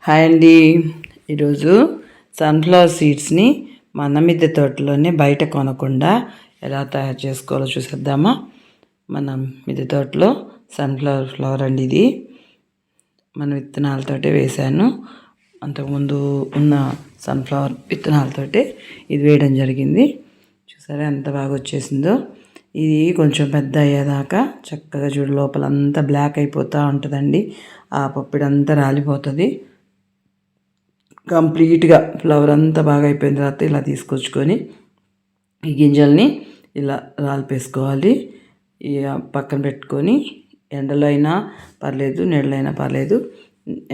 Hi అండి. ఈరోజు sunflower సీడ్స్ని మన మిద్దె తోటలోనే బయట కొనకుండా ఎలా తయారు చేసుకోవాలో చూసేద్దామా. మన మిద్దె తోటలో ఫ్లవర్ అండి ఇది. మన విత్తనాలతోటే వేశాను. అంతకుముందు ఉన్న సన్ఫ్లవర్ విత్తనాలతోటే ఇది వేయడం జరిగింది. చూసారా ఎంత బాగా వచ్చేసిందో. ఇది కొంచెం పెద్ద అయ్యేదాకా చక్కగా చూడు, లోపలంతా బ్లాక్ అయిపోతూ ఉంటుందండి. ఆ పప్పిడంతా రాలిపోతుంది. కంప్లీట్గా ఫ్లవర్ అంతా బాగా అయిపోయిన తర్వాత ఇలా తీసుకొచ్చుకొని ఈ గింజల్ని ఇలా రాలిపేసుకోవాలి. పక్కన పెట్టుకొని ఎండలో అయినా పర్లేదు, నీడలో అయినా పర్లేదు,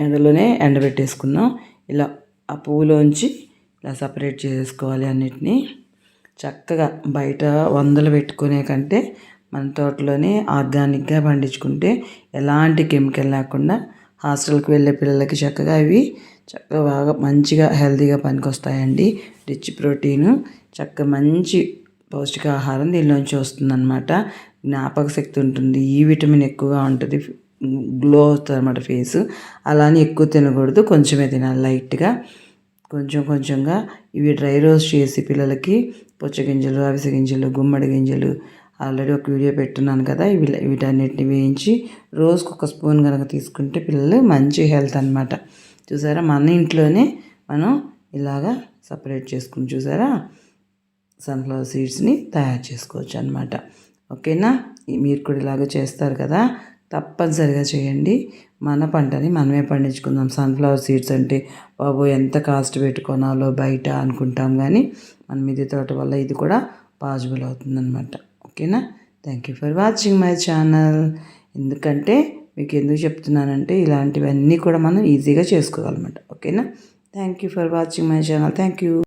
ఎండలోనే ఎండబెట్టేసుకుందాం. ఇలా ఆ పువ్వులోంచి ఇలా సపరేట్ చేసుకోవాలి అన్నిటినీ. చక్కగా బయట వందలు పెట్టుకునే కంటే మన తోటలోనే ఆర్గానిక్గా పండించుకుంటే ఎలాంటి కెమికల్ లేకుండా హాస్టల్కి వెళ్ళే పిల్లలకి చక్కగా ఇవి చక్కగా బాగా మంచిగా హెల్తీగా పనికొస్తాయండి. రిచ్ ప్రోటీను, చక్కగా మంచి పౌష్టికాహారం దీనిలోంచి వస్తుందన్నమాట. జ్ఞాపక శక్తి ఉంటుంది, ఈ విటమిన్ ఎక్కువగా ఉంటుంది, గ్లో అవుతుంది అన్నమాట ఫేస్. అలానే ఎక్కువ తినకూడదు, కొంచెమే తినాలి లైట్గా. కొంచెంగా ఇవి డ్రై రోస్ట్ చేసి పిల్లలకి పుచ్చగింజలు, అవిసె గింజలు, గుమ్మడి గింజలు ఆల్రెడీ ఒక వీడియో పెట్టున్నాను కదా. వీటన్నిటిని వేయించి రోజుకు ఒక స్పూన్ కనుక తీసుకుంటే పిల్లలు మంచి హెల్త్ అనమాట. చూసారా, మన ఇంట్లోనే మనం ఇలాగా సపరేట్ చేసుకుని చూసారా సన్ఫ్లవర్ సీడ్స్ని తయారు చేసుకోవచ్చు అనమాట. ఓకేనా, మీరు కూడా ఇలాగ చేస్తారు కదా, తప్పనిసరిగా చేయండి. మన పంటని మనమే పండించుకుందాం. సన్ఫ్లవర్ సీడ్స్ అంటే బాబు ఎంత కాస్ట్ పెట్టుకోనాలో బయట అనుకుంటాం, కానీ మన మిద్దె తోట వల్ల ఇది కూడా పాసిబుల్ అవుతుందన్నమాట. ఓకేనా, thank you for watching my channel. ఎందుకంటే మీకు ఎందుకు చెప్తున్నానంటే ఇలాంటివన్నీ కూడా మనం ఈజీగా చేసుకోగలమాట. ఓకేనా, thank you for watching my channel. Thank you.